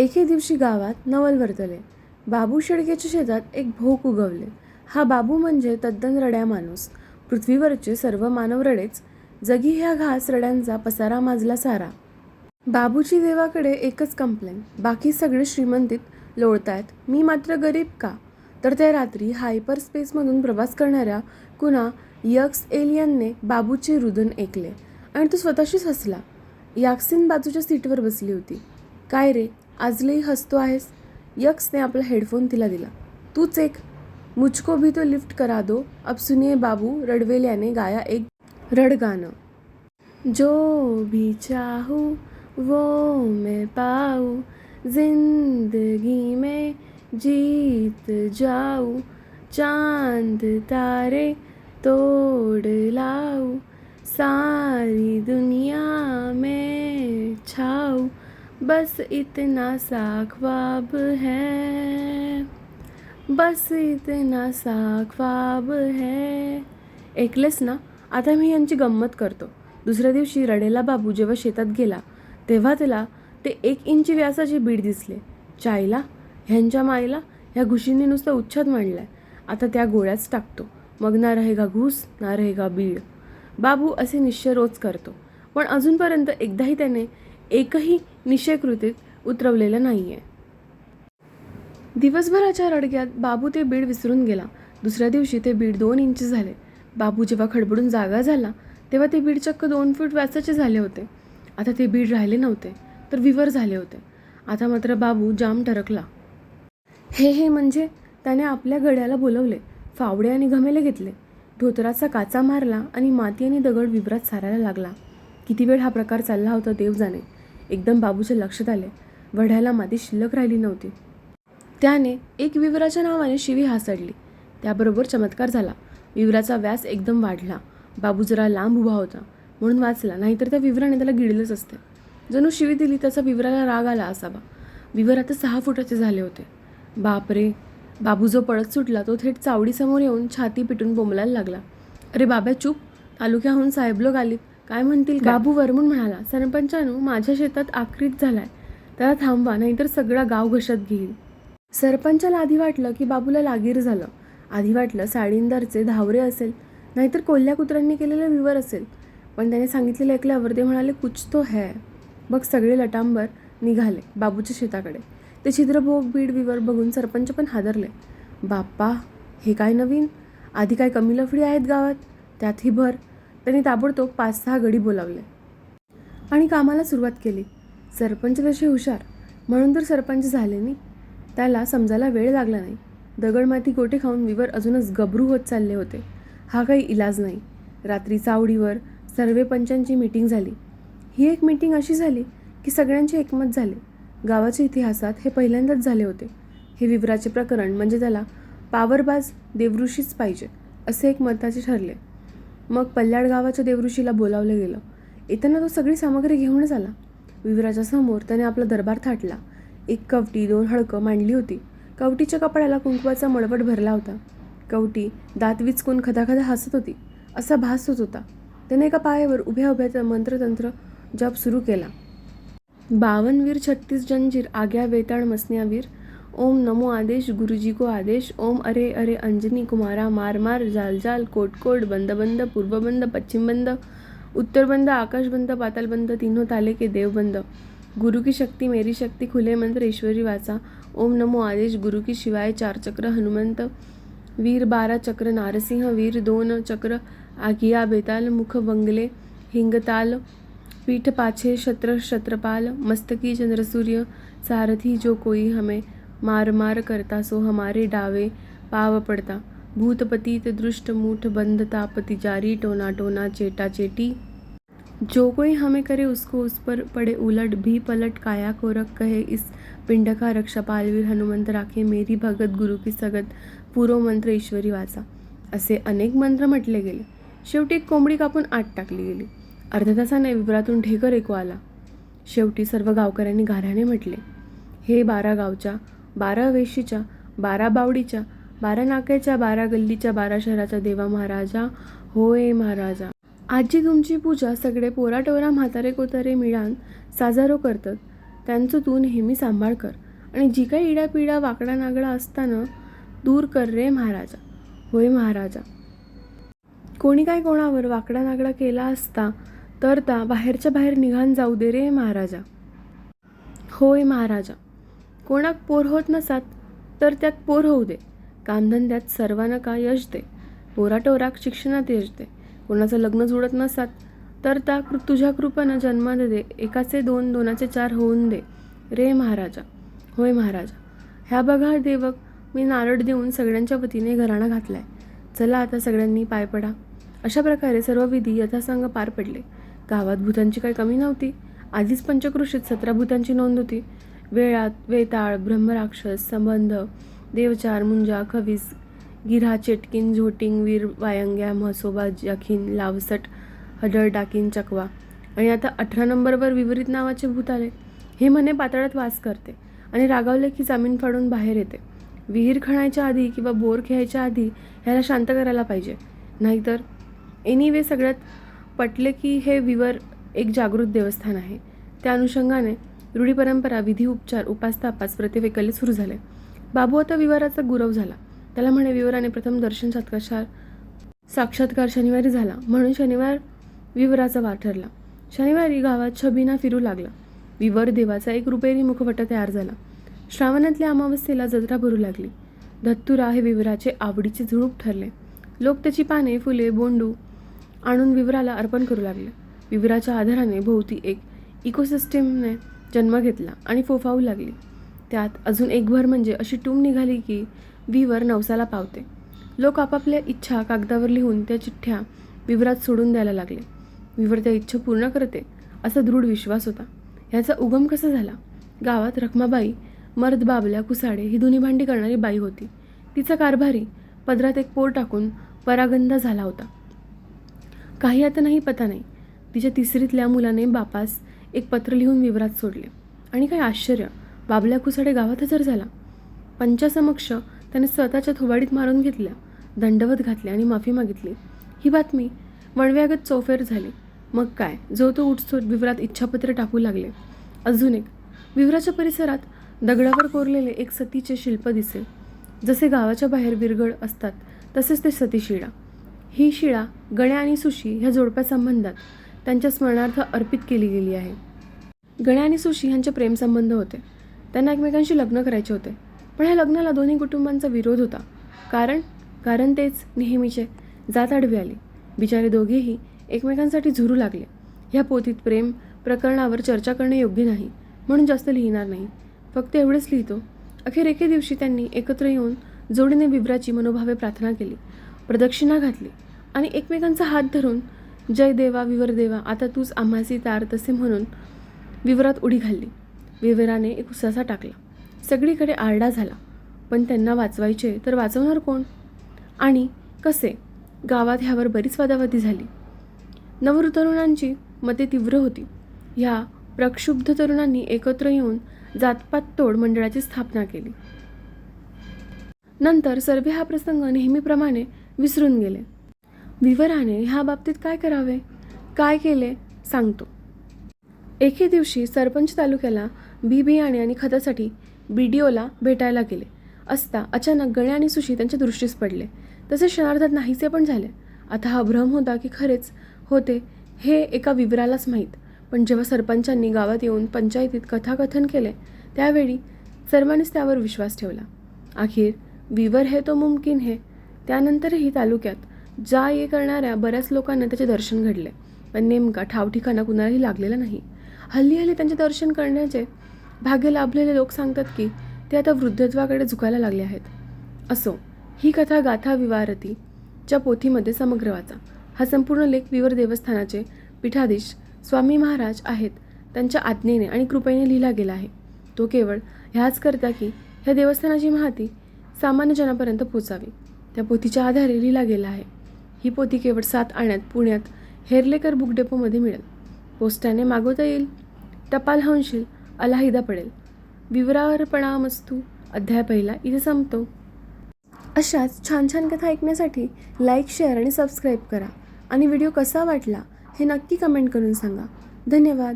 एके दिवशी गावात नवल वर्तले. बाबू शेळकेच्या शेतात एक भोक उगवले. हा बाबू म्हणजे तद्दन रड्या माणूस. पृथ्वीवरचे सर्व मानव रडेच. जगी ह्या घास रड्यांचा पसारा माजला सारा. बाबूची देवाकडे एकच कंप्लेन, बाकी सगळे श्रीमंतीत लोळतायत, मी मात्र गरीब का? तर त्या रात्री हायपर स्पेसमधून प्रवास करणाऱ्या कुणा यक्स एलियनने बाबूचे रुदन ऐकले आणि तो स्वतःशीच हसला. याक्सिन बाजूच्या सीटवर बसली होती. काय रे, आज लई हसतो आहेस? यक्सने आपला हेडफोन तिला दिला. तूच एक. मुझको भी तो लिफ्ट करा दो, अब सुनिये बाबू रडवेल्याने गाया एक रडगाणं. जो भी चाहूं वो मैं पाऊं, जिंदगी में जीत जाऊं, चांद तारे तोड़ लाऊं, सारी दुनिया में छाऊं, बस इतना सा ख्वाब है, बस इतना सा ख्वाब है. ऐकलेस ना? आता मी यांची गंमत करतो. दुसऱ्या दिवशी रडेला बाबू जेव्हा शेतात गेला तेव्हा त्याला ते 1 इंची व्यासाचे बीड दिसले. चायला, ह्यांच्या माईला ह्या घुशींनी नुसतं उच्छाद मांडलाय. आता त्या गोळ्याच टाकतो. मग ना रहेगा घूस ना रहेगा बीड. बाबू असे निश्चय रोज करतो, पण अजूनपर्यंत एकदाही त्याने एकही निश्चयकृतीत उतरवलेलं नाहीये. दिवसभराच्या रडग्यात बाबू ते बीड विसरून गेला. दुसऱ्या दिवशी ते बीड 2 इंच झाले. बाबू जेव्हा खडबडून जागा झाला तेव्हा ते बीड चक्क 2 फूट व्यासाचे झाले होते. आता ते बीड राहिले नव्हते, तर विवर झाले होते. आता मात्र बाबू जाम टरकला. हे म्हणजे त्याने आपल्या गड्याला बोलवले, फावडे आणि घमेले घेतले, धोतराचा काचा मारला आणि माती आणि दगड विवरात सारायला लागला. किती वेळ हा प्रकार चालला होता देव जाणे. एकदम बाबूच्या लक्षात आले, वढ्याला माती शिल्लक राहिली नव्हती. त्याने एक विवराच्या नावाने शिवी हासडली. त्याबरोबर चमत्कार झाला. विवराचा व्यास एकदम वाढला. बाबू जरा लांब उभा होता म्हणून वाचला, नाहीतर त्या विवराने त्याला गिळलंच असते. जणू शिवी दिली त्याचा विवराला राग आला असावा. विवर आता 6 फुटाचे झाले होते. बापरे. बाबू जो पळत सुटला तो थेट चावडीसमोर येऊन छाती पिटून बोंबलायला लागला. अरे बाब्या चूप, तालुक्याहून साहेब लोक आलीत, काय म्हणतील? बाबू वरमून म्हणाला, सरपंचानू माझ्या शेतात आक्रीत झालाय, त्याला थांबवा नाहीतर सगळा गाव घशात घेईल. सरपंचाला आधी वाटलं की बाबूला लागीर झालं. आधी वाटलं साडींदारचे धावरे असेल, नाहीतर कोल्ह्या कुत्र्यांनी केलेलं विवर असेल. पण त्याने सांगितलेलं ऐकल्यावर ते म्हणाले, कुछ तो है. मग सगळे लटांबर निघाले बाबूच्या शेताकडे. ते छिद्रभोग बीड विवर बघून सरपंच पण हादरले. बाप्पा, हे काय नवीन? आधी काय कमी लफडी आहेत गावात, त्यातही भर. त्यांनी ताबडतोब 5-6 गडी बोलावले आणि कामाला सुरुवात केली. सरपंच तसे हुशार म्हणून तर सरपंच झाले नाही. त्याला समजायला वेळ लागला नाही. दगडमाती गोटे खाऊन विवर अजूनच गबरू होत चालले होते. हा काही इलाज नाही. रात्री चावडीवर सर्वे पंचांची मीटिंग झाली. ही एक मीटिंग अशी झाली की सगळ्यांचे एकमत झाले. गावाच्या इतिहासात हे पहिल्यांदाच झाले होते. हे विवराचे प्रकरण म्हणजे त्याला पावरबाज देवऋषीच पाहिजे असे एक मताचे ठरले. मग पल्ल्याड गावाच्या देवऋषीला बोलावलं गेलं. येताना तो सगळी सामग्री घेऊनच आला. विवराच्या समोर त्याने आपला दरबार थाटला. 1 कवटी 2 हळकं मांडली होती. कवटीच्या कपड्याला कुंकवाचा मळवट भरला होता. कवटी दात विचकून खदाखदा हसत होती असा भास होत होता. त्याने एका पायावर उभ्या उभ्या मंत्रतंत्र जप सुरू केला. 52 वीर 36 जंजीर आग्या वेताळ मसन्या वीर, ओम नमो आदेश गुरुजी को आदेश, ओम अरे अरे अंजनी कुमारा मार मार, जाल जाल कोट कोट, बंद बंद, पूर्व बंद, पश्चिम बंद, उत्तर बंद, आकाश बंद, पाताल बंद, तीनों ताले के देव बंद, गुरु की शक्ति मेरी शक्ति, खुले मंत्र ईश्वरी वाचा, ओम नमो आदेश गुरु की शिवाय, 4 चक्र हनुमंत वीर, 12 चक्र नारसिंह वीर, 2 चक्र आगिया बेताल, मुख बंगले हिंगताल, पीठ पाछे छत्र छत्रपाल, मस्तकी चंद्रसूर्य, सारथी जो कोई हमें मार मार करता सो हमारे डावे पाव पड़ता, भूतपतित दृष्ट मूठ बंध तापति जारी, टोना टोना चेटा चेटी, जो कोई हमें करे उसको उस पर पड़े उलट, भी पलट काया कोरक कहे इस पिंड का रक्षा, पालवीर हनुमंत राखे मेरी भगत, गुरु की सगत, पूर्व मंत्र ईश्वरी वाचा. असे अनेक मंत्र म्हटले गेले. शेवटी एक कोंबडी कापून आत टाकली गेली. अर्ध्या तासाने विवरातून ढेकर ऐकू आला. शेवटी सर्व गावकऱ्यांनी गाऱ्हाणे म्हटले, हे 12 गावच्या, 12 वेशीच्या, 12 बावडीच्या, 12 नाक्याच्या, 12 गल्लीच्या, 12 शहराच्या देवा महाराजा, होय महाराजा. आजी तुमची पूजा सगळे पोराटोरा म्हातारे कोतारे मिळान साजारो करतात. त्यांचं तू नेहमी सांभाळ कर आणि जी काही इडापिडा वाकडा नागडा असताना दूर कर रे महाराजा. होय महाराजा. कोणी काय कोणावर वाकडा नागडा केला असता तर ता बाहेरच्या बाहेर निघान जाऊ दे रे महाराजा. होय महाराजा. कोणाक पोर होत नसात तर त्यात पोर होऊ दे. कामधंद्यात सर्वांना का यश दे. पोराटोराक शिक्षणात यश दे. कोणाचं लग्न जुळत नसात तर त्या तुझ्या कृपेनं जन्म दे. एकाचे दोन, दोनाचे चार होऊन दे रे महाराजा. होय महाराजा. ह्या बघा देवक, मी नारळ देऊन सगळ्यांच्या वतीने घराणा घातलाय. चला आता सगळ्यांनी पाय पडा. अशा प्रकारे सर्व विधी यथासांग पार पडले. गावात भूतांची काही कमी नव्हती. आधीच पंचक्रोशीत 17 भूतांची नोंद होती. वेळात वेताळ, ब्रह्मराक्षस, संबंध, देवचार, मुंजा, खवीस, गिऱ्हा, चेटकीन, झोटिंग, वीर, वायंग्या, म्हसोबा, जखीन, लावसट, हडळ, डाकीन, चकवा आणि आता 18 नंबरवर विपरीत नावाचे भूत आले. हे म्हणे पाताळात वास करते आणि रागावले की जामीन फाडून बाहेर येते. विहीर खणायच्या आधी किंवा बोर खेळायच्या आधी ह्याला शांत करायला पाहिजे. नाहीतर एनिवे सगळ्यात पटले की हे विवर एक जागृत देवस्थान आहे. त्या अनुषंगाने रूढी परंपरा, विधी, उपचार, उपास प्रत्येकाले सुरू झाले. बाबू आता विवराचा गुरव झाला. त्याला म्हणे विवराने प्रथम दर्शन साक्षात्कार शनिवारी झाला म्हणून शनिवार विवराचा वार ठरला. शनिवारी गावात छबिना फिरू लागला. विवर देवाचा एक रुपेरी मुखवटा तयार झाला. श्रावणातल्या अमावस्येला जत्रा भरू लागली. धत्तुरा हे विवराचे आवडीचे झुळूक ठरले. लोक त्याची पाने, फुले, बोंडू आणून विवराला अर्पण करू लागले. विवराच्या आधाराने भोवती एक इकोसिस्टीमने जन्म घेतला आणि फोफावू लागली. त्यात अजून एक भर म्हणजे अशी टूम निघाली की विवर नवसाला पावते. लोक आपापल्या इच्छा कागदावर लिहून त्या चिठ्ठ्या विवरात सोडून द्यायला लागले. विवर त्या इच्छा पूर्ण करते असा दृढ विश्वास होता. ह्याचा उगम कसा झाला? गावात रखमाबाई, मर्द बाबल्या कुसाडे ही धुनी भांडी करणारी बाई होती. तिचा कारभारी पदरात एक पोर टाकून परागंदा झाला होता. काही आता नाही पता नाही. तिच्या तिसरीतल्या मुलाने बापास एक पत्र लिहून विवरात सोडले. आणि काय आश्चर्य, बाबल्या कुसाडे गावात हजर झाला. पंचासमक्ष त्याने स्वतःच्या थोबाडीत मारून घेतल्या, दंडवत घातले आणि माफी मागितली. ही बातमी वणव्यागत चौफेर झाली. मग काय, जो तो उठसूट विवरात इच्छापत्र टाकू लागले. अजून एक, विवराच्या परिसरात दगडावर कोरलेले एक सतीचे शिल्प दिसे. जसे गावाच्या बाहेर विरगळ असतात तसेच ते सती शिळा. ही शिळा गण्या आणि सुशी ह्या जोडप्या संबंधात त्यांच्या स्मरणार्थ अर्पित केली गेली आहे. गण्या आणि सुशी ह्यांचे प्रेमसंबंध होते. त्यांना एकमेकांशी लग्न करायचे होते. पण ह्या लग्नाला दोन्ही कुटुंबांचा विरोध होता. कारण तेच नेहमीचे, जात आडवी आली. बिचारे दोघेही एकमेकांसाठी झुरू लागले. ह्या पोथीत प्रेम प्रकरणावर चर्चा करणे योग्य नाही म्हणून जास्त लिहिणार नाही. फक्त एवढेच लिहितो. अखेर एके दिवशी त्यांनी एकत्र येऊन जोडीने विवराची मनोभावे प्रार्थना केली, प्रदक्षिणा घातली आणि एकमेकांचा हात धरून जय देवा विवर देवा, आता तूच आम्हासी तार तसे म्हणून विवरात उडी घालली. विवराने एक उसासा टाकला. सगळीकडे आरडा झाला. पण त्यांना वाचवायचे तर वाचवणार कोण आणि कसे? गावात ह्यावर बरीच वादावादी झाली. नवतरुणांची मते तीव्र होती. ह्या प्रक्षुब्ध तरुणांनी एकत्र येऊन जातपात तोड मंडळाची स्थापना केली. नंतर सर्वे हा प्रसंग नेहमीप्रमाणे विसरून गेले. विवराने ह्या बाबतीत काय करावे, काय केले सांगतो. एके दिवशी सरपंच तालुक्याला बियाणे आणि खतासाठी BDOला भेटायला गेले असता अचानक गण्या आणि सुशी त्यांच्या दृष्टीस पडले. तसे क्षणार्धात नाहीसे पण झाले. आता हा भ्रम होता की खरेच होते हे एका विवरालाच माहीत. पण जेव्हा सरपंचांनी गावात येऊन पंचायतीत कथाकथन केले त्यावेळी सर्वांनीच त्यावर विश्वास ठेवला. अखेर विवर है तो मुमकिन है. त्यानंतरही तालुक्यात जा ये करणाऱ्या बऱ्याच लोकांना त्याचे दर्शन घडले. पण नेमका ठावठिकाणा कुणालाही लागलेला नाही. हल्ली त्यांचे दर्शन करण्याचे भाग्य लाभलेले लोक सांगतात की ते आता वृद्धत्वाकडे झुकायला लागले आहेत. असो, ही कथा गाथा विवारती च्या पोथीमध्ये समग्र वाचा. हा संपूर्ण लेख विवर देवस्थानाचे पीठाधीश स्वामी महाराज आहेत त्यांच्या आज्ञेने आणि कृपेने लिहिला गेला आहे. तो केवळ ह्याच करता की ह्या देवस्थानाची माहिती सामान्य जनापर्यंत पोचावी. त्या पोथीच्या आधारे लिहिला गेला आहे. ही पोथी केवळ 7 आण्यात पुण्यात हेर्लेकर बुक डेपोमध्ये मिळेल. पोस्टाने मागवता येईल. टपाल हंशील अलाहिदा पडेल. विवरार्पणामस्तू अध्याय 1 इथे संपतो. अशाच छान छान कथा ऐकण्यासाठी लाईक, शेअर आणि सबस्क्राईब करा आणि व्हिडिओ कसा वाटला हे नक्की कमेंट करून सांगा. धन्यवाद.